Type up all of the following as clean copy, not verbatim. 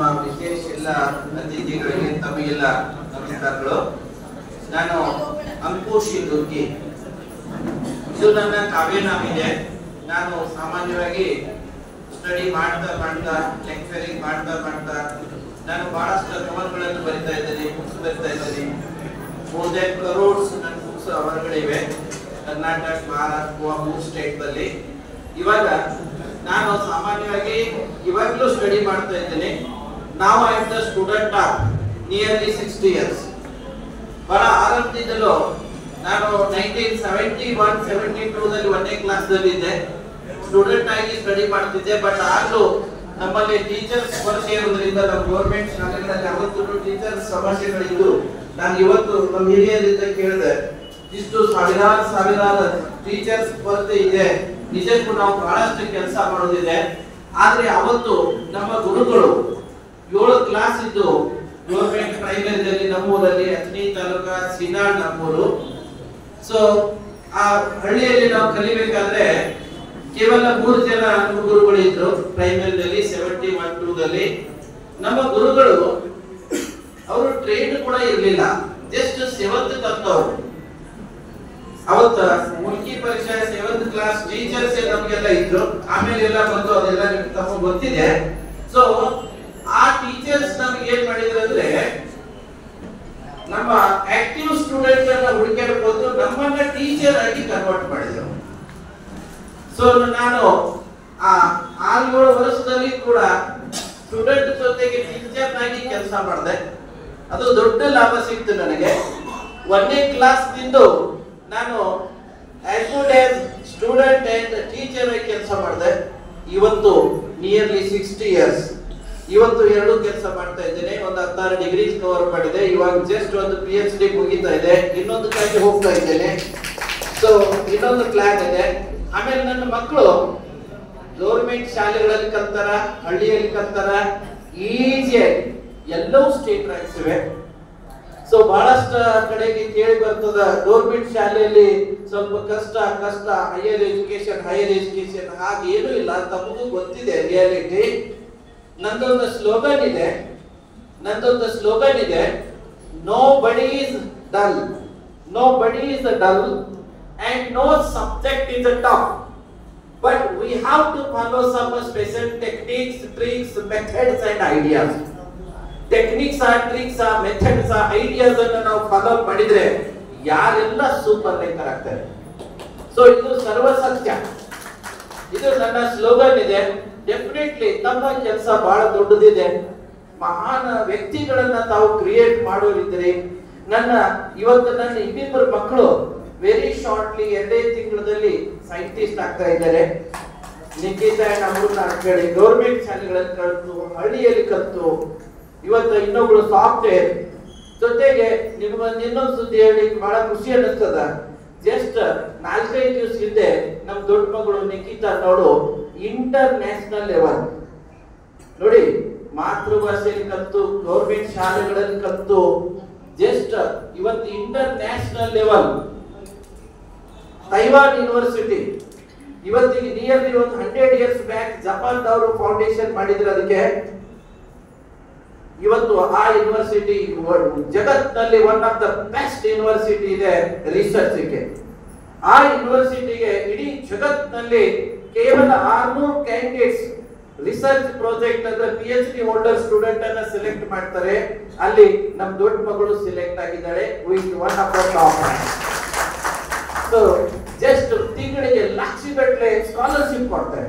ನಮ್ಮ ವಿಶೇಷ ಎಲ್ಲ ಅತಿಥಿಗಳಿಗೆ ತಮಗೆಲ್ಲ ನಮಸ್ಕಾರಗಳು. ನಾನು ಅಂಕುಶ್ ದುರ್ಗಿ. ಇದು ನನ್ನ ಕಾವ್ಯನಾಮ ಇದೆ. ನಾನು ಸಾಮಾನ್ಯವಾಗಿ ಸ್ಟಡಿ ಮಾಡ್ತಾ ಲೆಕ್ಚರಿಂಗ್ ಮಾಡ್ತಾ ನಾನು ಬಹಳಷ್ಟು ಕವನಗಳನ್ನು ಬರಿತಾ ಇದ್ದೀನಿ, ಬುಕ್ಸ್ ಬರಿತಾ ಇದ್ದೀನಿ. ಮೋರ್ ದೆನ್ ಕ್ರೋರ್ಸ್ ನನ್ನ ಬುಕ್ಸ್ ಹೊರಗಡೆ ಇವೆ, ಕರ್ನಾಟಕ, ಮಹಾರಾಷ್ಟ್ರ, ಗೋವಾ 3 ಸ್ಟೇಟ್ ಅಲ್ಲಿ. ಇವಾಗ ನಾನು ಸಾಮಾನ್ಯವಾಗಿ ಇವಾಗಲೂ ಸ್ಟಡಿ ಮಾಡ್ತಾ ಇದ್ದೀನಿ. ನಾವು I am the student of nearly 60 years. ಬಹಳ ಆರಂಭದಿಂದಲೂ ನಾನು 1971-72 ಒಂದೇ ಕ್ಲಾಸ್ ದಲ್ಲಿ ಇದ್ದೆ. ಸ್ಟೂಡೆಂಟ್ ಆಗಿ ಸ್ಟಡಿ ಮಾಡ್ತಿದ್ದೆ. ಬಟ್ ಆಗಲೂ ನಮ್ಮಲ್ಲಿ ಟೀಚರ್ಸ್ ಕೊರತೆ ಇರೋದ್ರಿಂದ ನಮ್ಮ ಗೌರ್ಮೆಂಟ್ ಶಾಲೆಗಳಲ್ಲಿ ಅವತ್ತು ಟೀಚರ್ಸ್ ಸಮಸ್ಯೆಗಳಿದ್ದು ನಾನು ಇವತ್ತು ನಮ್ಮ ಹಿರಿಯರಿಂದ ಕೇಳಿದೆ, ಇಷ್ಟು ಸಾವಿರಾರು ಟೀಚರ್ಸ್ ಕೊರತೆ ಇದೆ, ನಿಜಕ್ಕೂ ನಾವು ಬಹಳಷ್ಟು ಕೆಲಸ ಮಾಡೋದಿದೆ. ಆದ್ರೆ ಅವತ್ತು ನಮ್ಮ ಗುರುಗಳು 7 ಕ್ಲಾಸ್ ಇದ್ದು ಗೌರ್ಮೆಂಟ್ ಪ್ರೈಮರಿಯಲ್ಲಿ ನಮ್ಮೂರಲ್ಲಿ ಅತ್ನಿ ತಾಲೂಕಾ ಸಿನಾಳ್ ನಮ್ಮೂರು. ಸೊ ಆ ಹಳ್ಳಿಯಲ್ಲಿ ನಾವು ಕಲಿಬೇಕಾದ್ರೆ ಕೇವಲ 3 ಜನ ಗುರುಗಳು ಇದ್ರು ಪ್ರೈಮರಿಯಲ್ಲಿ 71-2 ನಮ್ಮ ಗುರುಗಳು ಅವರು ಟ್ರೈನ್ ಕೂಡ ಇರಲಿಲ್ಲ, ಜಸ್ಟ್ 7th ಕಲ್ತವ್ರು. ಅವತ್ತ ಮುಲ್ಕಿ ಪರೀಕ್ಷೆ 7th ಕ್ಲಾಸ್ ಟೀಚರ್ಸ್ ನಮಗೆಲ್ಲ ಇದ್ರು. ಆಮೇಲೆ ಎಲ್ಲ ಬಂದು ಅದೆಲ್ಲ ನಿಮ್ಗೆ ತಮಗೆ ಗೊತ್ತಿದೆ. ಸೊ ಆ ಟೀಚರ್ಸ್ ನಮ್ಗೆ ಏನ್ ಮಾಡಿದ್ರು ಅಂದ್ರೆ ನಮ್ಮ ಆಕ್ಟಿವ್ ಸ್ಟೂಡೆಂಟ್ ಅನ್ನ ಹುಡುಕಾಡ್ಕೊಂಡು ನಮ್ಮನ್ನ ಟೀಚರ್ ಆಗಿ ಕನ್ವರ್ಟ್ ಮಾಡಿದ್ರು. ಸೊ ನಾನು ಆ 6-7 ವರ್ಷದಲ್ಲಿ ಕೂಡ ಸ್ಟೂಡೆಂಟ್ ಜೊತೆಗೆ ಟೀಚರ್ ಆಗಿ ಕೆಲಸ ಮಾಡಿದೆ. ಅದು ದೊಡ್ಡ ಲಾಭ ಸಿಕ್ತು ನನಗೆ. 1ನೇ ಕ್ಲಾಸ್ ದಿಂದ ನಾನು as good as student and teacher ಆಗಿ ಕೆಲಸ ಮಾಡಿದೆ. ಇವತ್ತು ನಿಯರ್ಲಿ 60 ಇಯರ್ಸ್. ಇವತ್ತು 2 ಕೆಲಸ ಮಾಡ್ತಾ ಇದ್ದೇನೆ. ಒಂದು 16 ಡಿಗ್ರೀಸ್ ಕವರ್ ಮಾಡಿದೆ. ಇವಾಗ ಜಸ್ಟ್ ಒಂದು PhD ಮುಗಿತಾ ಇದೆ. ಇನ್ನೊಂದು ಕಾಯ್ದೆ ಹೋಗ್ತಾ ಇದ್ದೇನೆ. ಸೊ ಇನ್ನೊಂದು ಪ್ಲಾನ್ ಇದೆ. ಆಮೇಲೆ ನನ್ನ ಮಕ್ಕಳು ಗೌರ್ಮೆಂಟ್ ಶಾಲೆಗಳಲ್ಲಿ ಕಲ್ತಾರ, ಹಳ್ಳಿಯಲ್ಲಿ ಕಲ್ತಾರ, ಈಸಿಯಾಗಿ ಎಲ್ಲವೂ ಸ್ಟೇಟ್ ರ್ಯಾಂಕ್ಸ್ ಇವೆ. ಸೊ ಬಹಳಷ್ಟು ಕಡೆಗೆ ಕೇಳಿ ಬರ್ತದ ಗೌರ್ಮೆಂಟ್ ಶಾಲೆಯಲ್ಲಿ ಸ್ವಲ್ಪ ಕಷ್ಟ ಹೈಯರ್ ಎಜುಕೇಶನ್ ಹಾಗೆ ಏನೂ ಇಲ್ಲ. ತಮಗೂ ಗೊತ್ತಿದೆ ರಿಯಾಲಿಟಿ. ನಂದೊಂದು ಸ್ಲೋಗನ್ ಇದೆ, nobody is dull and no subject is tough, but we have to follow some special techniques, tricks, methods and ideas. Techniques tricks methods ideas ಅನ್ನು ನಾವು ಫಾಲೋ ಮಾಡಿದ್ರೆ ಯಾರೆಲ್ಲ ಸೂಪರ್ ರೈಟರ್ ಆಗ್ತಾರೆ. ಸೊ ಇದು ಸರ್ವಸತ್ಯ. ಇದು ನನ್ನ ಸ್ಲೋಗನ್ ಇದೆ. ಡೆಫಿನೆಟ್ಲಿ ತಮ್ಮ ಕೆಲಸ ಬಹಳ ದೊಡ್ಡದಿದೆ. ಮಹಾನ್ ವ್ಯಕ್ತಿಗಳನ್ನ ತಾವು ಕ್ರಿಯೇಟ್ ಮಾಡೋರಿದ್ದೀರಿ. ಇವತ್ತು ನನ್ನ ಇಬ್ಬಿಬ್ಬರು ಮಕ್ಕಳು ವೆರಿ ಶಾರ್ಟ್ಲಿ 2 ತಿಂಗಳಲ್ಲಿ ಸೈಂಟಿಸ್ಟ್ ಆಗ್ತಾ ಇದ್ದಾರೆ. ನಿಖಿತಾ ಅಂಡ್ ಅಮೃತ ಅಂತ ಹೇಳಿ ಗೌರ್ಮೆಂಟ್ ಶಾಲೆಗಳಲ್ಲಿ ಕಲಿತು, ಹಳ್ಳಿಯಲ್ಲಿ ಕಲಿತು, ಇವತ್ತು ಇನ್ನೊಬ್ಳು ಸಾಫ್ಟ್ವೇರ್. ಜೊತೆಗೆ ನಿಮ್ಗೊಂದು ಇನ್ನೊಂದು ಸುದ್ದಿ ಹೇಳಿ ಬಹಳ ಖುಷಿ ಅನ್ನಿಸ್ತದ. ಜಸ್ಟ್ 4-5 ದಿವಸ ಹಿಂದೆ ನಮ್ ದೊಡ್ಡ ಮಗಳು ನಿಖಿತಾ ನೋಡು ಇಂಟರ್ನ್ಯಾಷನಲ್ ಲೆವೆಲ್ ನೋಡಿ, ಮಾತೃಭಾಷೆಯಲ್ಲಿ ಕಲಿತು, ಗೌರ್ಮೆಂಟ್ ಶಾಲೆಗಳಲ್ಲಿ ಕಲಿತು, ಜಸ್ಟ್ ಇವತ್ತು ಇಂಟರ್ನ್ಯಾಷನಲ್ ಲೆವೆಲ್ ತೈವಾನ್ ಯೂನಿವರ್ಸಿಟಿ. ಇವತ್ತಿಗೆ ನಿಯರ್ಲಿ ಒಂದು 100 ಇಯರ್ಸ್ ಬ್ಯಾಕ್ ಜಪಾನ್ದವರು ಫೌಂಡೇಶನ್ ಮಾಡಿದ್ರು ಅದಕ್ಕೆ. ಇವತ್ತು ಆ ಯೂನಿವರ್ಸಿಟಿ ಜಗತ್ತಿನಲ್ಲಿ one of the best university ಇದೆ ರಿಸರ್ಚ್ಗೆ. ಆ ಯೂನಿವರ್ಸಿಟಿಗೆ ಇಡೀ ಜಗತ್ತಿನಲ್ಲಿ ಕೇವಲ 600 ಕ್ಯಾಂಡಿಡೇಟ್ಸ್ ರಿಸರ್ಚ್ ಪ್ರಾಜೆಕ್ಟ್ ಅಂದ್ರೆ PhD ಹೋಲ್ಡರ್ ಸ್ಟೂಡೆಂಟ್ ಅನ್ನ ಸೆಲೆಕ್ಟ್ ಮಾಡ್ತಾರೆ. ಅಲ್ಲಿ ನಮ್ ದೊಡ್ಡ ಮಗಳು ಸೆಲೆಕ್ಟ್ ಆಗಿದ್ದಾಳೆ. One of the top. So just ತಿಂಗಳಿಗೆ ಲಕ್ಷಗಟ್ಟಲೆ ಸ್ಕಾಲರ್ಶಿಪ್ ಕೊಡ್ತಾರೆ.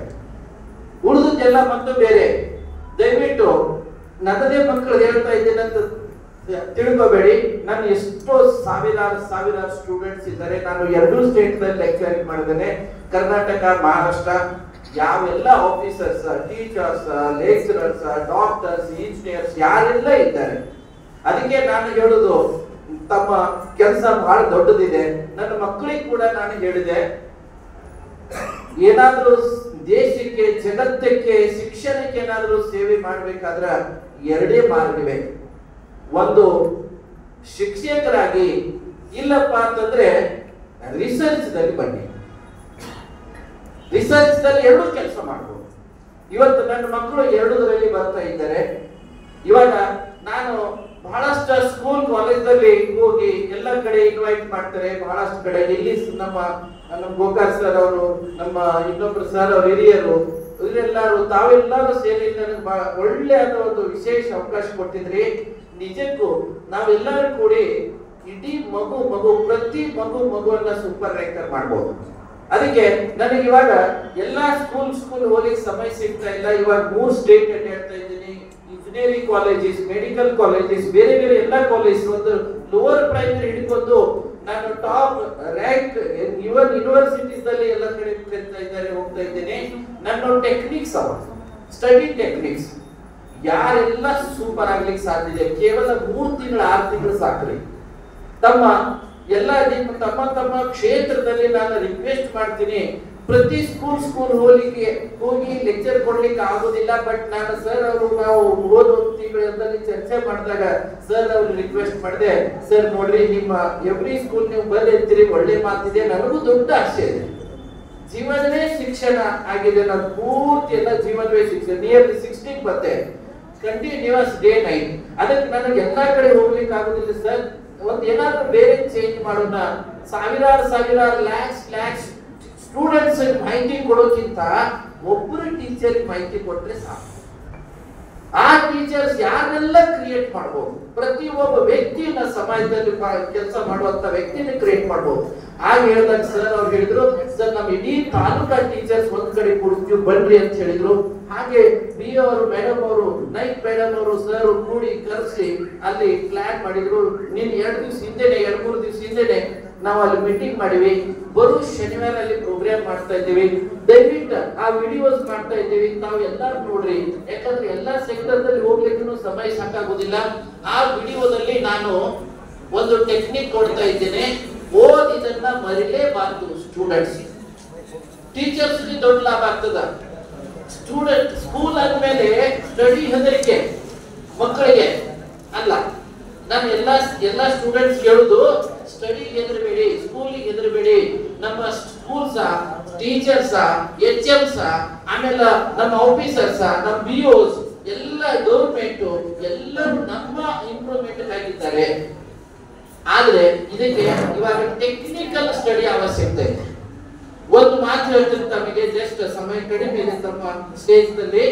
ಉಳಿದೆಲ್ಲ ಮತ್ತು ಬೇರೆ. ದಯವಿಟ್ಟು ನನ್ನದೇ ಮಕ್ಕಳು ಹೇಳ್ತಾ ಇದ್ದೇನೆ ಅಂತ ತಿಳ್ಕೋಬೇಡಿ. ನಾನು ಎಷ್ಟೋ ಸಾವಿರಾರು ಸ್ಟೂಡೆಂಟ್ಸ್ ಇದ್ದಾರೆ. ನಾನು 2 ಸ್ಟೇಟ್ ನಲ್ಲಿ ಲೆಕ್ಚರಿಂಗ್ ಮಾಡಿದ್ದೇನೆ, ಕರ್ನಾಟಕ, ಮಹಾರಾಷ್ಟ್ರ. ಯಾವೆಲ್ಲ officers, teachers, lecturers, doctors, engineers ಯಾರೆಲ್ಲ ಇದ್ದಾರೆ. ಅದಕ್ಕೆ ನಾನು ಹೇಳುದು ತಮ್ಮ ಕೆಲಸ ಬಹಳ ದೊಡ್ಡದಿದೆ. ನನ್ನ ಮಕ್ಕಳಿಗೆ ಕೂಡ ನಾನು ಹೇಳಿದೆ, ಏನಾದ್ರೂ ದೇಶಕ್ಕೆ, ಜಗತ್ತಕ್ಕೆ, ಶಿಕ್ಷಣಕ್ಕೆ ಏನಾದ್ರೂ ಸೇವೆ ಮಾಡ್ಬೇಕಾದ್ರೆ 2 ಮಾರ್ಗವಿವೆ. ಒಂದು ಶಿಕ್ಷಕರಾಗಿ, ಇಲ್ಲಪ್ಪ ಅಂತಂದ್ರೆ ರಿಸರ್ಚ್ ದಲ್ಲಿ ಬನ್ನಿ. ರಿಸರ್ಚ್ ದಲ್ಲಿ 2 ಕೆಲಸ ಮಾಡಬಹುದು. ಇವತ್ತು ನನ್ನ ಮಕ್ಕಳು 2ರಲ್ಲಿ ಬರ್ತಾ ಇದ್ದಾರೆ. ಇವಾಗ ನಾನು ಬಹಳಷ್ಟು ಸ್ಕೂಲ್ ಕಾಲೇಜಲ್ಲಿ ಹೋಗಿ ಎಲ್ಲ ಕಡೆ ಇನ್ವೈಟ್ ಮಾಡ್ತಾರೆ, ಬಹಳಷ್ಟು ಕಡೆ ಇಲ್ಲಿ ನಮ್ಮ ಗೋಕಾಕ್ ಸರ್ ಅವರು, ನಮ್ಮ ಇನ್ನೊಬ್ರು ಸರ್ ಅವ್ರ ಹಿರಿಯರು, ಇವರೆಲ್ಲರೂ ತಾವೆಲ್ಲರೂ ಸೇರಿ ನನಗೆ ಒಳ್ಳೆಯಾದ ಒಂದು ವಿಶೇಷ ಅವಕಾಶ ಕೊಟ್ಟಿದ್ರಿ. ನಿಜಕ್ಕೂ ನಾವೆಲ್ಲರೂ ಕೂಡಿ ಇಡೀ ಪ್ರತಿ ಮಗುವನ್ನ ಸೂಪರ್ ರೈಟರ್ ಮಾಡ್ಬೋದು. ಅದಕ್ಕೆ ನನಗೆ ಇವಾಗ ಎಲ್ಲಾ ಸ್ಕೂಲ್ ಹೋಗ್ಲಿಕ್ಕೆ ಸಮಯ ಸಿಗ್ತಾ ಇಲ್ಲ. ಇವಾಗ 3 ಸ್ಟೇಟ್ ಹೇಳ್ತಾ ಇದ್ದೀನಿ, ಇಂಜಿನಿಯರಿಂಗ್ ಕಾಲೇಜಸ್, ಮೆಡಿಕಲ್ ಕಾಲೇಜಸ್, ಬೇರೆ ಬೇರೆ ಎಲ್ಲಾ ಕಾಲೇಜ್, ಒಂದು ಲೋವರ್ ಪ್ರೈಮರಿ ಹಿಡ್ಕೊಂಡು ನಾನು ಟಾಪ್ ರ್ಯಾಂಕ್ ಯೂನಿವರ್ಸಿಟೀಸ್ ದಲ್ಲಿ ಎಲ್ಲ ಕಡೆ ಹೋಗ್ತಾ ಇದ್ದೇನೆ. ನನ್ನ ಟೆಕ್ನಿಕ್ಸ್ ಸ್ಟಡಿ ಟೆಕ್ನಿಕ್ಸ್ ಯಾರೆಲ್ಲ ಸೂಪರ್ ಆಗ್ಲಿಕ್ಕೆ ಸಾಧ್ಯ ಇದೆ, ಕೇವಲ 3 ತಿಂಗಳು 6 ತಿಂಗಳು ಸಾಕ್ರಿ. ತಮ್ಮ ತಮ್ಮ ಕ್ಷೇತ್ರದಲ್ಲಿ ನಾನು ರಿಕ್ವೆಸ್ಟ್ ಮಾಡ್ತೀನಿ, ಪ್ರತಿ ಸ್ಕೂಲ್ ಹೋಗಿ ಲೆಕ್ಚರ್ ಕೊಡ್ಲಿಕ್ಕೆ ಆಗೋದಿಲ್ಲ. ಬಟ್ ನಾನು ಸರ್ ಅವರು ನಾವು ಓದೋ ತಿಂಗಳಲ್ಲಿ ಚರ್ಚೆ ಮಾಡಿದಾಗ ಸರ್ ಅವ್ರು ರಿಕ್ವೆಸ್ಟ್ ಮಾಡಿದೆ, ಸರ್ ನೋಡ್ರಿ ನಿಮ್ಮ ಎವ್ರಿ ಸ್ಕೂಲ್ ನೀವು ಬಂದಿರ್ತೀರಿ, ಒಳ್ಳೆ ಮಾತಿದೆ, ನನಗೂ ದೊಡ್ಡ ಆಸೆ ಇದೆ. ಜೀವನವೇ ಶಿಕ್ಷಣ ಆಗಿದೆ, ನಾವು ಪೂರ್ತಿ ಎಲ್ಲ ಜೀವನವೇ ಶಿಕ್ಷಣ, ನಿಯರ್ಲಿ 16 ಬರುತ್ತೆ ಕಂಟಿನ್ಯೂಸ್ ಡೇ ನೈಟ್. ಅದಕ್ಕೆ ನನಗೆ ಎಲ್ಲಾ ಕಡೆ ಹೋಗ್ಲಿಕ್ಕೆ ಆಗೋದಿಲ್ಲ ಸರ್, ಒಂದು ಏನಾದ್ರೂ ಬೇರೆ ಚೇಂಜ್ ಮಾಡೋಣ. ಸಾವಿರಾರು ಲ್ಯಾಕ್ಸ್ ಸ್ಟೂಡೆಂಟ್ಸ್ ಮಾಹಿತಿ ಕೊಡೋಕ್ಕಿಂತ ಒಬ್ಬರು ಟೀಚರ್ ಮಾಹಿತಿ ಕೊಟ್ರೆ ಸಾಕು. ಆ ಟೀಚರ್ಸ್ ಯಾರನ್ನೆಲ್ಲ ಕ್ರಿಯೇಟ್ ಮಾಡಬಹುದು, ಪ್ರತಿ ಒಬ್ಬ ವ್ಯಕ್ತಿಯನ್ನ ಸಮಾಜದಲ್ಲಿ ಕೆಲಸ ಮಾಡುವಂತ ವ್ಯಕ್ತಿನ ಕ್ರಿಯೇಟ್ ಮಾಡಬಹುದು. ಹಾಗೆ ಹೇಳಿದಾಗ ಸರ್ ಅವ್ರು ಹೇಳಿದ್ರು, ಸರ್ ನಮ್ಮ ಇಡೀ ತಾಲೂಕಾ ಟೀಚರ್ಸ್ ಒಂದ್ ಕಡೆ ಕೊಡ್ತೀವಿ ಬನ್ರಿ ಅಂತ ಹೇಳಿದ್ರು. ಹಾಗೆ ಬಿ ಅವರು ಮೇಡಮ್ ಅವರು ನೈಟ್ ಮೇಡಮ್ ಅವರು ಸರ್ ಕೂಡಿ ಕರೆಸಿ ಅಲ್ಲಿ ಪ್ಲಾನ್ ಮಾಡಿದ್ರು. ನೀನ್ 2-3 ದಿವಸ ಹಿಂದೆನೆ ನಾವು ಅಲ್ಲಿ ಮೀಟಿಂಗ್ ಮಾಡಿವಿ. ಬರೋ ಶನಿವಾರ ಅಲ್ಲಿ ಪ್ರೋಗ್ರಾಮ್ ಮಾಡ್ತಾ ಇದ್ದೀವಿ. ದಯವಿಟ್ಟು ಆ ವಿಡಿಯೋಸ್ ಮಾಡ್ತಾ ಇದ್ದೀವಿ, ತಾವು ಎಲ್ಲರೂ ನೋಡ್ರಿ. ಯಾಕಂದ್ರೆ ಎಲ್ಲಾ ಸೆಕ್ಟರ್ ದಲ್ಲಿ ಹೋಗ್ಲಿಕ್ಕೂ ಸಮಯ ಸಾಕಾಗೋದಿಲ್ಲ. ಆ ವಿಡಿಯೋದಲ್ಲಿ ನಾನು ಒಂದು ಟೆಕ್ನಿಕ್ ಕೊಡ್ತಾ ಇದ್ದೇನೆ, ಓದಿದನ್ನ ಮರಿಲೇಬಾರ್ದು. ಸ್ಟೂಡೆಂಟ್ಸ್ ಟೀಚರ್ಸ್ ದೊಡ್ಡ ಲಾಭ ಆಗ್ತದ. ಸ್ಟೂಡೆಂಟ್ ಸ್ಕೂಲ್ ಆದ್ಮೇಲೆ ಸ್ಟಡಿ ಹೆದರಿಕೆ ಮಕ್ಕಳಿಗೆ ಅಲ್ಲ. ನಾನು ಎಲ್ಲಾ ಸ್ಟೂಡೆಂಟ್ಸ್ ಹೇಳುದು, ಸ್ಟಡಿ ಹೆದರಬೇಡಿ, ಸ್ಕೂಲಿಗೆ ಹೆದರಬೇಡಿ. ನಮ್ಮ ಸ್ಕೂಲ್ಸ್ ಟೀಚರ್ಸ್ HMs ಆಮೇಲೆ ನಮ್ಮ ಆಫೀಸರ್ಸ್ ನಮ್ಮ BOs ಎಲ್ಲ ಗೌರ್ಮೆಂಟ್ ಎಲ್ಲರೂ ನಮ್ಮ ಇಂಪ್ರೂವ್ಮೆಂಟ್ ಆಗಿದ್ದಾರೆ. ಆದ್ರೆ ಇದಕ್ಕೆ ಇವಾಗ ಟೆಕ್ನಿಕಲ್ ಸ್ಟಡಿ ಅವಶ್ಯಕತೆ ಇದೆ. ಒಂದು ಮಾತು ಹೇಳ್ತೀನಿ ತಮಗೆ, ಜಸ್ಟ್ ಸಮಯ ಕಡಿಮೆ ಇದೆ ತಮ್ಮ ಸ್ಟೇಜ್ ನಲ್ಲಿ.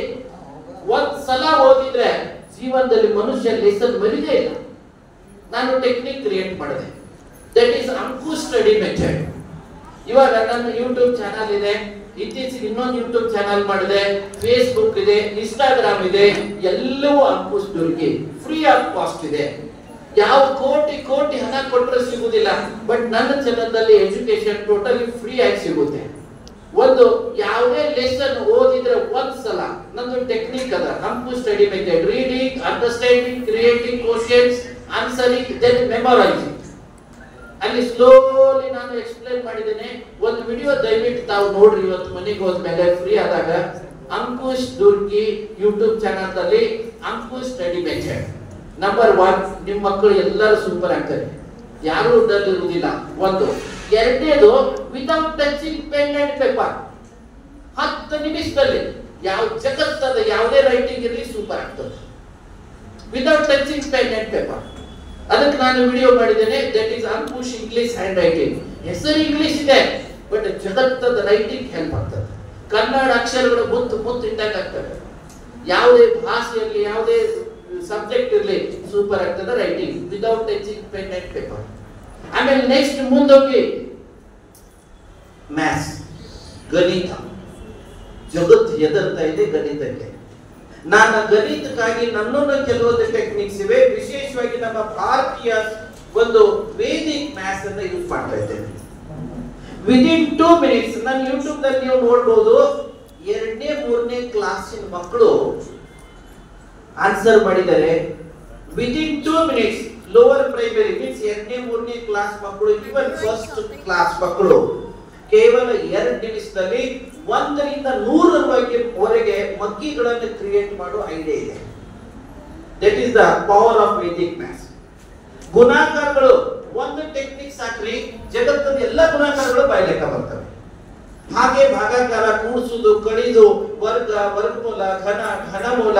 ಒಂದ್ ಸಲ ಓದಿದ್ರೆ ಜೀವನದಲ್ಲಿ ಮನುಷ್ಯ ಲೆಸನ್ ಮರಿದೇ ಇಲ್ಲ. ನಾನು ಟೆಕ್ನಿಕ್ ಕ್ರಿಯೇಟ್ ಮಾಡಿದೆ, ದಟ್ ಈಸ್ ಅಂಕು ಸ್ಟಡಿ ಮೆಥಡ್. ಇವಾಗ ನನ್ನ ಯೂಟ್ಯೂಬ್ ಚಾನಲ್ ಇದೆ, ಇತ್ತೀಚೆಗೆ ಇನ್ನೊಂದು ಯೂಟ್ಯೂಬ್ ಚಾನಲ್ ಮಾಡಿದೆ, ಫೇಸ್ಬುಕ್ ಇದೆ, ಇನ್ಸ್ಟಾಗ್ರಾಮ್ ಇದೆ, ಎಲ್ಲವೂ ಅಂಕುಶ್ ದುರ್ಗಿ ಫ್ರೀ ಆಫ್ ಕಾಸ್ಟ್ ಇದೆ. ಯಾವ ಕೋಟಿ ಹಣ ಕೊಟ್ಟರೆ ಸಿಗುದಿಲ್ಲ. ಬಟ್ ನನ್ನ ಚಾನಲ್ನಲ್ಲಿ ಎಜುಕೇಶನ್ ಟೋಟಲಿ ಫ್ರೀ ಆಗಿ ಸಿಗುತ್ತೆ. ಒಂದು ಯಾವುದೇ ಲೆಸನ್ ಓದಿದ್ರೆ ಒಂದ್ಸಲ ನಂದು ಟೆಕ್ನಿಕ್ ಅದ, Ankush study method. Reading, understanding, creating questions, answering, then memorising. ಅಲ್ಲಿ ಸ್ಲೋಲಿ ನಾನು ಎಕ್ಸ್ಪ್ಲೈನ್ ಮಾಡಿದ್ದೇನೆ. ಒಂದು ವಿಡಿಯೋ ದಯವಿಟ್ಟು ತಾವು ನೋಡ್ರಿ ಇವತ್ತು ಮನೆಗೆ ಹೋದ್ಮೇಲೆ ಫ್ರೀ ಆದಾಗ. ಅಂಕುಶ್ ದುರ್ಗಿ ಯೂಟ್ಯೂಬ್ ಚಾನಲ್ ನಲ್ಲಿ ಅಂಕುಶ್ ಸ್ಟಡಿ ಮೆಥಡ್. ನಂಬರ್ 1, ನಿಮ್ಮ ಮಕ್ಕಳು ಎಲ್ಲರೂ ಸೂಪರ್ ಆಗ್ತಾರೆ, ಯಾರು ಡಲ್ ಇರುವುದಿಲ್ಲ. ಒಂದು. ಎರಡನೇದು, without touching pen and paper 10 ನಿಮಿಷದಲ್ಲಿ ಯಾವ ಜಗತ್ತದ ಯಾವುದೇ ರೈಟಿಂಗ್ ಇರಲಿ ಸೂಪರ್ ಆಗ್ತದೆ, without touching pen and paper. ಅದಕ್ಕೆ ನಾನು ವಿಡಿಯೋ ಮಾಡಿದ್ದೇನೆ, that is Ankush English hand writing. ಹೆಸರು ಇಂಗ್ಲಿಷ್ ಇದೆ, ಬಟ್ ಜಗತ್ತದ ರೈಟಿಂಗ್ ಹೆಲ್ಪ್ ಆಗ್ತದೆ. ಕನ್ನಡ ಅಕ್ಷರಗಳು ಮುತ್ತು ಇದ್ದಾಗ ಆಗ್ತವೆ. ಯಾವುದೇ ಭಾಷೆಯಲ್ಲಿ ಯಾವುದೇ ಸಬ್ಜೆಕ್ಟ್ ಇರಲಿ ಸೂಪರ್ ಆಗ್ತದೆ writing without touching pen and paper. ಆಮೇಲೆ ನೆಕ್ಸ್ಟ್ ಮುಂದೋಗಿ ಮ್ಯಾಥ್ಸ್, ಗಣಿತ. ಜಗತ್ತು ಹೆದರ್ತಾ ಇದೆ ಗಣಿತಕ್ಕೆ. ನಾನು ಗಣಿತಕ್ಕಾಗಿ ನನ್ನನ್ನು ಕೆಲವೊಂದು ಟೆಕ್ನಿಕ್ಸ್ ಇವೆ. ವಿಶೇಷವಾಗಿ ನಮ್ಮ ಭಾರತೀಯ ಒಂದು ವೇದಿಕ್ ಮ್ಯಾಥ್ಸ್ ಅನ್ನ ಯೂಸ್ ಮಾಡ್ತಾ ಇದ್ದೇನೆ. ವಿದಿನ್ 2 minutes ನಾನು ಯೂಟ್ಯೂಬ್ ನಲ್ಲಿ ನೀವು ನೋಡಬಹುದು, 2ನೇ 3ನೇ ಕ್ಲಾಸಿನ ಮಕ್ಕಳು ಆನ್ಸರ್ ಮಾಡಿದ್ದಾರೆ. Within 2 minutes lower primary means 2ನೇ 3ನೇ ಕ್ಲಾಸ್ ಮಕ್ಕಳು, ಇವನ್ ಫಸ್ಟ್ ಕ್ಲಾಸ್ ಮಕ್ಕಳು ಕೇವಲ 2 ನಿಮಿಷದಲ್ಲಿ 1 ರಿಂದ 100 ವರೆಗೆ ಮಗ್ಗಿಗಳನ್ನು ಕ್ರಿಯೇಟ್ ಮಾಡೋ ಐಡಿಯಾ ಇದೆ. That is the power of Vedic maths. ಗುಣಾಕಾರಗಳು ಒಂದು ಟೆಕ್ನಿಕ್ ಸಾಕ್ರಿ, ಜಗತ್ತದ ಎಲ್ಲ ಗುಣಾಕಾರಗಳು ಬಾಯ್ಲೆಕ್ಕ ಬರ್ತವೆ. ಹಾಗೆ ಭಾಗಾಕಾರ, ಕೂಡಿಸುದು, ಕಳಿದು, ವರ್ಗ, ವರ್ಗಮೂಲ, ಘನ, ಘನಮೂಲ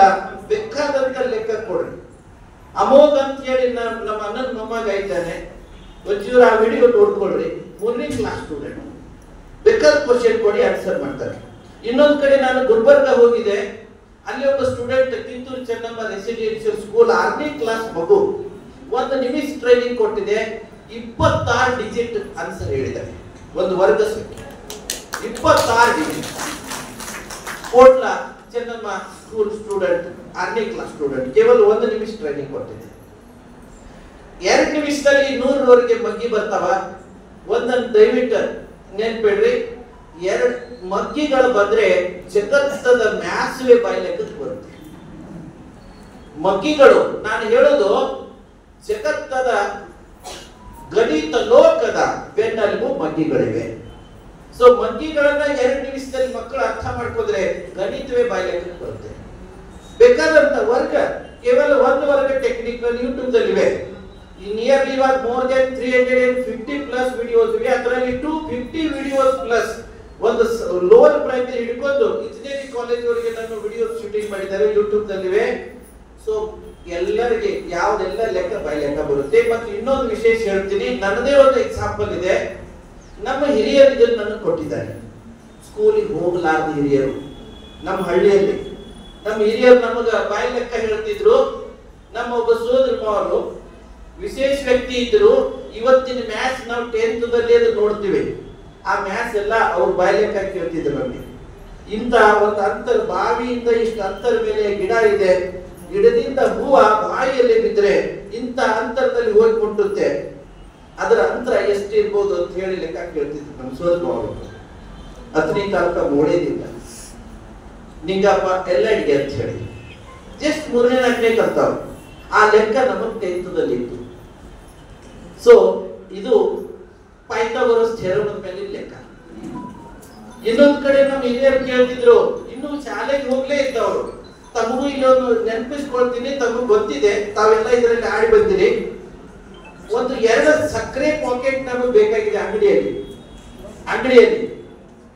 ಬೇಕಾದಂತ ಲೆಕ್ಕ ಕೊಡ್ರಿ. ಅಮೋಘ ಅಂತ ಹೇಳಿ ನಮ್ಮ ಅಣ್ಣನ ಮೊಮ್ಮಗ ಇದ್ದಾನೆ, ಒಂಚೂರು ಆ ವಿಡಿಯೋ ನೋಡ್ಕೊಳ್ರಿ. 3ನೇ ಕ್ಲಾಸ್ ಸ್ಟೂಡೆಂಟ್, ಬೇಕಾದ ಕ್ವಶನ್ ಕೊಡಿ ಆನ್ಸರ್ ಮಾಡ್ತಾರೆ. ಇನ್ನೊಂದ್ ಕಡೆ ನಾನು ಗುಲ್ಬರ್ಗ ಹೋಗಿದ್ದೆ, ಅಲ್ಲಿ ಒಬ್ಬ student Kittur Chennamma residential school 6ನೇ ಕ್ಲಾಸ್ ಮಗು 1 ನಿಮಿಷ ಟ್ರೈನಿಂಗ್ ಕೊಟ್ಟಿದೆ, 26 ಡಿಜಿಟ್ ಆನ್ಸರ್ ಹೇಳಿದ್ದಾರೆ. ಒಂದು ವರ್ಗ ಸಂಖ್ಯೆ 26 ಡಿಜಿಟ್. ಕೋಟ್ಲ ಚೆನ್ನಮ್ಮ ಸ್ಕೂಲ್ ಸ್ಟೂಡೆಂಟ್ 6ನೇ ಕ್ಲಾಸ್ ಸ್ಟೂಡೆಂಟ್ ಕೇವಲ 1 ನಿಮಿಷ ಟ್ರೈನಿಂಗ್ ಕೊಟ್ಟಿದೆ. 2 ನಿಮಿಷದಲ್ಲಿ 100ರವರೆಗೆ ಮಗ್ಗಿ ಬರ್ತಾವ. ಒಂದನ್ನು ದಯವಿಟ್ಟು ನೆನ್ಪಿಡ್ರಿ, 2 ಮಗ್ಗಿಗಳು ಬಂದ್ರೆ ಜಗತ್ತದ ಮ್ಯಾಥ್ಸ್ವೇ ಬಾಯ್ಲೆಕ್ಕಕ್ಕೆ ಬರುತ್ತೆ. ಮಗ್ಗಿಗಳು ನಾನು ಹೇಳೋದು ಜಗತ್ತದ ಗಣಿತ ಲೋಕದ ಬೆನ್ನೆಲುಬು ಮಗ್ಗಿಗಳಿವೆ. ಸೊ ಮಗ್ಗಿಗಳನ್ನ 2 ನಿಮಿಷದಲ್ಲಿ ಮಕ್ಕಳು ಅರ್ಥ ಮಾಡ್ಕೊಂಡ್ರೆ ಗಣಿತವೇ ಬಾಯ್ಲೆಕ್ಕಕ್ಕೆ ಬರುತ್ತೆ. ಬೇಕಾದಂತ ವರ್ಗ ಕೇವಲ 1 ವರ್ಗ ಟೆಕ್ನಿಕ್ ಯೂಟ್ಯೂಬ್ ದಲ್ಲಿವೆ. ನಿಯರ್ಲಿ ಇವಾಗ ಮೋರ್ ದೆನ್ 350 ಪ್ಲಸ್ ವಿಡಿಯೋಸ್ ಇವೆ. ಅದರಲ್ಲಿ 250 ವಿಡಿಯೋಸ್ ಪ್ಲಸ್ ಒಂದು ಲೋವರ್ ಪ್ರೈಮರಿ ಹಿಡ್ಕೊಂಡು ಇಂಜಿನಿಯರಿಂಗ್ ಕಾಲೇಜ್ ವರೆಗೆ ನಾನು ವಿಡಿಯೋಸ್ ಶೂಟಿಂಗ್ ಮಾಡಿದ್ದಾರೆ, ಯೂಟ್ಯೂಬ್ ದಲ್ಲಿವೆ. ಸೊ ಎಲ್ಲರಿಗೆ ಯಾವ್ದೆಲ್ಲ ಲೆಕ್ಕ ಬೈ ಲೆಕ್ಕ ಬರುತ್ತೆ. ಮತ್ತೆ ಇನ್ನೊಂದು ವಿಶೇಷ ಹೇಳ್ತೀನಿ, ನನ್ನದೇ ಒಂದು ಎಕ್ಸಾಂಪಲ್ ಇದೆ. ನಮ್ಮ ಹಿರಿಯರು ಇದನ್ನು ನನಗೆ ಕೊಟ್ಟಿದ್ದಾರೆ. ಸ್ಕೂಲಿಗೆ ಹೋಗಲಾರ್ದ ಹಿರಿಯರು ನಮ್ಮ ಹಳ್ಳಿಯಲ್ಲಿ, ನಮ್ಮ ಹಿರಿಯರು ನಮಗ ಬಾಯಿ ಲೆಕ್ಕ ಹೇಳ್ತಿದ್ರು. ನಮ್ಮ ಒಬ್ಬ ಸೋದರ ಮಾವರು ವಿಶೇಷ ವ್ಯಕ್ತಿ ಇದ್ರು. ಇವತ್ತಿನ ಮ್ಯಾಥ್ಸ್ ನಾವು 10th ದಲ್ಲಿ ಅದು ನೋಡ್ತೀವಿ. ಆ ಮ್ಯಾಥ್ಸ್ ಎಲ್ಲ ಅವ್ರ ಬಾಯಿ ಲೆಕ್ಕ ಕೇಳ್ತಿದ್ರು ನಮಗೆ. ಇಂತ ಒಂದು ಅಂತರ, ಬಾವಿಯಿಂದ ಇಷ್ಟು ಅಂತರ ಮೇಲೆ ಗಿಡ ಇದೆ, ಗಿಡದಿಂದ ಹೂವ ಬಾಯಿಯಲ್ಲಿ ಬಿದ್ರೆ ಇಂತ ಅಂತರದಲ್ಲಿ ಹೋಗಿ ಮುಟ್ಟುತ್ತೆ, ಅದರ ಅಂತರ ಎಷ್ಟು ಇರ್ಬೋದು ಅಂತ ಹೇಳಿ ಲೆಕ್ಕ ಕೇಳ್ತಿದ್ರು ನಮ್ಮ ಸೋದರ ಮಾವರು. 10ನೇ ತಾಲೂಕ ಮೋಡೇದಿಂದ ನಿಂಗಪ್ಪ ಎಲ್ಲ ಅಡಿಗೆ ಅಂತ ಹೇಳಿ ಜಸ್ಟ್ 3ನೇ 4ನೇ ಕಲ್ತಾವ. ಆ ಲೆಕ್ಕ ನಮಗೆ 10th ದಲ್ಲಿ ಇತ್ತು. ಸೊ ಇದು ಪೈಥಾಗೋರಸ್ ಥಿಯರಮ್ ಮೇಲೆ ಲೆಕ್ಕ. ಇನ್ನೊಂದ್ ಕಡೆ ನಮ್ಮ ಹಿರಿಯರು ಕೇಳ್ತಿದ್ರು, ಇನ್ನು ಶಾಲೆಗೆ ಹೋಗ್ಲೇ ಇದ್ದವರು. ತಮಗೂ ಇಲ್ಲೊಂದು ನೆನಪಿಸ್ಕೊಳ್ತೀನಿ, ತಮಗೂ ಗೊತ್ತಿದೆ, ತಾವೆಲ್ಲ ಇದರಲ್ಲಿ ಆಡಿ ಬಂದಿರಿ. ಒಂದು 2 ಸಕ್ಕರೆ ಪಾಕೆಟ್ ನಮಗೆ ಬೇಕಾಗಿದೆ ಅಂಗಡಿಯಲ್ಲಿ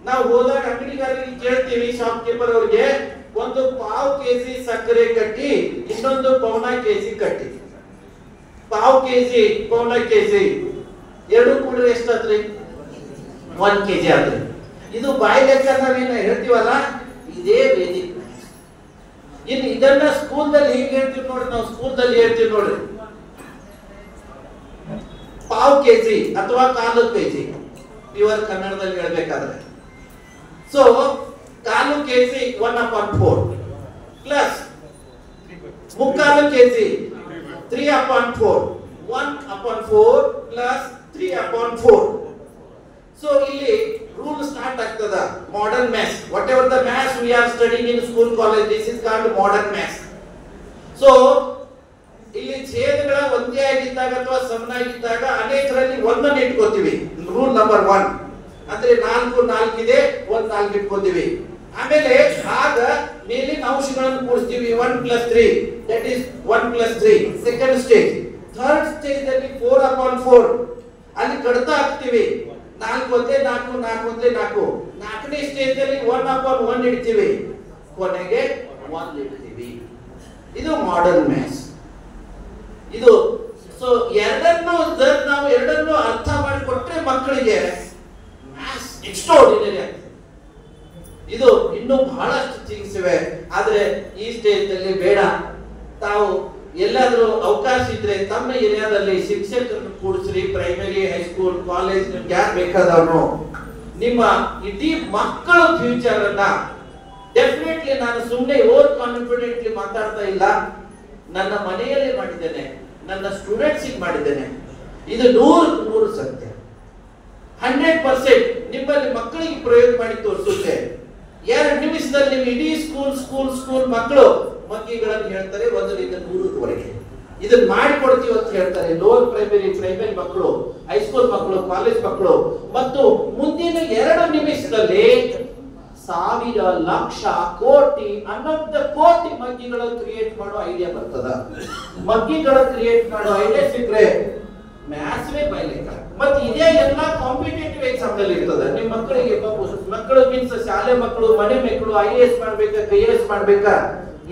ನಾವು ಹೋದಾಗ ಅಂಗಡಿಗಾರರಿಗೆ ಕೇಳ್ತೀವಿ, ಶಾಪ್ ಕೀಪರ್ ಅವ್ರಿಗೆ, ಒಂದು 1/2 kg ಸಕ್ಕರೆ ಕಟ್ಟಿ, ಇನ್ನೊಂದು 1/4 kg ಕಟ್ಟಿ. 1/2 kg 1/4 kg ಎರಡು ಕೂಡಿದ್ರೆ ಎಷ್ಟಾದ್ರಿ? 1 kg ಆದ್ರಿ. ಇದು ಬಾಯಿ ಲೆಕ್ಕ ನಾವೇನು ಹೇಳ್ತೀವಲ್ಲ, ಇದೇ ವೇದಿಕ್. ಇನ್ನು ಇದನ್ನ ಸ್ಕೂಲ್ದಲ್ಲಿ ಹೇಗೆ ಹೇಳ್ತೀವಿ ನೋಡಿ, ನಾವು ಸ್ಕೂಲ್ದಲ್ಲಿ ಹೇಳ್ತೀವಿ ನೋಡ್ರಿ, 1/4 kg ಅಥವಾ 1/4 kg ಪ್ಯೂರ್ ಕನ್ನಡದಲ್ಲಿ ಹೇಳ್ಬೇಕಾದ್ರೆ. So 1/4 kg 1/4 plus 3/4 kg 3/4 1/4 plus 3/4. So ಇಲ್ಲಿ ರೂಲ್ ಸ್ಟಾರ್ಟ್ ಆಗ್ತದ modern maths. What ever the maths we are studying in school college, this is called modern maths. So ಇಲ್ಲಿ ಛೇದಗಳ ಒಂದೇ ಆಗಿದ್ದಾಗ ಅಥವಾ ಸಮನಾಗಿದ್ದಾಗ ಅನೇಕರಲ್ಲಿ ಒಂದನ್ನು ಇಟ್ಕೋತೀವಿ. ರೂಲ್ ನಂಬರ್ 1 ಅಂದ್ರೆ 4 4 ಇದೆ, 1 4 ಇಟ್ಕೋತೀವಿ. ಆಮೇಲೆ ಆಗ ಮೇಲಿನ ಅಂಶಗಳನ್ನು ಕೂಡಿಸ್ತೀವಿ. 1 + 3 that is 1 + 3 second stage. Third stage ಅಲ್ಲಿ 4/4 ಅಲ್ಲಿ ಕಡಿತ ಹಾಕ್ತೀವಿ. 4 ಒಂದೇ 4 4 ಒಂದೇ 4. 4ನೇ ಸ್ಟೇಜ್ ಅಲ್ಲಿ 1/1 ಇಡ್ತೀವಿ, ಕೊನೆಗೆ 1 ಇಡ್ತೀವಿ. ಇದು ಮಾಡರ್ನ್ ಮ್ಯಾಥ್ಸ್. ಇದು ಸೊ ನಾವು ಎರಡನ್ನೂ ಅರ್ಥ ಮಾಡಿಕೊಟ್ರೆ ಮಕ್ಕಳಿಗೆ ಮ್ಯಾಥ್ಸ್ ಎಕ್ಸ್ಟ್ರಾರ್ಡಿನರಿ ಆಗ್ತದೆ. ಇದು ಇನ್ನೂ ಬಹಳಷ್ಟು ಥಿಂಗ್ಸ್ ಇವೆ, ಆದ್ರೆ ಈ ಸ್ಟೇಜ್ ನಲ್ಲಿ ಬೇಡ. ತಾವು ಎಲ್ಲಾದ್ರೂ ಅವಕಾಶ ಇದ್ರೆ ತಮ್ಮ ಏರಿಯಾದಲ್ಲಿ ಶಿಕ್ಷಕರನ್ನು ಕೂಡಿಸ್ರಿ. ಪ್ರೈಮರಿ, ಹೈಸ್ಕೂಲ್, ಕಾಲೇಜ್, ನಿಮ್ಗೆ ಯಾರು ಬೇಕಾದವನು. ನಿಮ್ಮ ಇಡೀ ಮಕ್ಕಳ ಫ್ಯೂಚರ್ ಅನ್ನ ಡೆಫಿನೆಟ್ಲಿ, ನಾನು ಸುಮ್ಮನೆ ಓವರ್ ಕಾನ್ಫಿಡೆಂಟ್ಲಿ ಮಾತಾಡ್ತಾ ಇಲ್ಲ, ನನ್ನ ಮನೆಯಲ್ಲಿ ಮಾಡಿದ್ದೇನೆ, ನನ್ನ ಸ್ಟೂಡೆಂಟ್ಸ್ ಮಾಡಿದ್ದೇನೆ. ಇದು 100% ಸತ್ಯ. 100% ನಿಮ್ಮಲ್ಲಿ ಮಕ್ಕಳಿಗೆ ಪ್ರಯೋಗ ಮಾಡಿ ತೋರಿಸುತ್ತೆ. 2 ನಿಮಿಷದಲ್ಲಿ ನಿಮ್ಮ ಇಡೀ ಸ್ಕೂಲ್ ಮಕ್ಕಳು ಮಗ್ಗಿಗಳನ್ನು ಹೇಳ್ತಾರೆ 1ರಿಂದ 100ರವರೆಗೆ. ಇದನ್ನ ಮಾಡಿಕೊಡ್ತೀವಿ ಅಂತ ಹೇಳ್ತಾರೆ. ಲೋವರ್ ಪ್ರೈಮರಿ ಮಕ್ಕಳು, ಹೈಸ್ಕೂಲ್ ಮಕ್ಕಳು, ಕಾಲೇಜ್ ಮಕ್ಕಳು. ಮತ್ತು ಮುಂದಿನ 2 ನಿಮಿಷದಲ್ಲಿ 1000 ಲಕ್ಷ ಕೋಟಿ ಅನಂತ ಕೋಟಿ ಮಗ್ಗಿಗಳನ್ನು ಕ್ರಿಯೇಟ್ ಮಾಡೋ ಐಡಿಯಾ ಬರ್ತದ. ಮಗ್ಗಿಗಳ ಕ್ರಿಯೇಟ್ ಮಾಡೋ ಐಡಿಯಾ ಸಿಕ್ಕರೆ ಮ್ಯಾಥ್ಸ್ವೇ ಬೈಲಿಕ್ಕ. ಮತ್ತೆ ಇದೇ ಎಲ್ಲ ಕಾಂಪಿಟೇಟಿವ್ ಎಕ್ಸಾಮ್ ನಲ್ಲಿ ಇರ್ತದೆ. ನಿಮ್ಮ ಮಕ್ಕಳಿಗೆ ಮಕ್ಕಳು ಮೀನ್ಸ್ ಶಾಲೆ ಮಕ್ಕಳು, ಮನೆ ಮಕ್ಕಳು IAS ಮಾಡ್ಬೇಕಾ, KS ಮಾಡ್ಬೇಕಾ,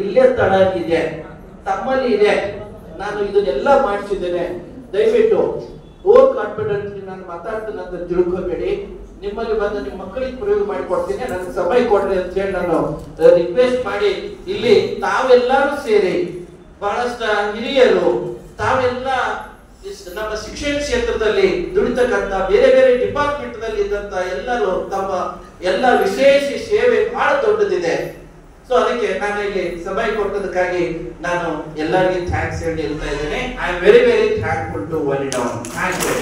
ಇಲ್ಲೇ ತಡ ಇದೆ, ತಮ್ಮಲ್ಲಿ ಇದೆ. ನಾನು ಇದನ್ನೆಲ್ಲ ಮಾಡಿಸಿದ್ದೇನೆ. ದಯವಿಟ್ಟು ಓವರ್ ಕಾನ್ಫಿಡೆಂಟ್ ನಾನು ಮಾತಾಡ್ತೀನಿ ಅಂತ ತಿಳ್ಕೊಬೇಡಿ. ನಿಮ್ಮಲ್ಲಿ ಬಂದು ನಿಮ್ಮ ಮಕ್ಕಳಿಗೆ ಪ್ರಯೋಗ ಮಾಡಿಕೊಡ್ತೀನಿ, ನನಗೆ ಸಮಯ ಕೊಡ್ರಿ ಅಂತ ಹೇಳಿ ನಾನು ರಿಕ್ವೆಸ್ಟ್ ಮಾಡಿ, ಇಲ್ಲಿ ತಾವೆಲ್ಲರೂ ಸೇರಿ ಬಹಳಷ್ಟು ಹಿರಿಯರು, ತಾವೆಲ್ಲ ನಮ್ಮ ಶಿಕ್ಷಣ ಕ್ಷೇತ್ರದಲ್ಲಿ ದುಡಿತಕ್ಕಂತ ಬೇರೆ ಬೇರೆ ಡಿಪಾರ್ಟ್ಮೆಂಟ್ ದಲ್ಲಿ ಇದ್ದಂತ ಎಲ್ಲರೂ ತಮ್ಮ ಎಲ್ಲ ವಿಶೇಷ ಸೇವೆ ಬಹಳ ದೊಡ್ಡದಿದೆ. ಸೊ ಅದಕ್ಕೆ ನಾನು ಇಲ್ಲಿ ಸಮಯ ಕೊಟ್ಟದಕ್ಕಾಗಿ ನಾನು ಎಲ್ಲರಿಗೂ ಥ್ಯಾಂಕ್ಸ್ ಹೇಳಿ ಹೇಳ್ತಾ ಇದ್ದೇನೆ. I am very very thankful to one it on. Thank you.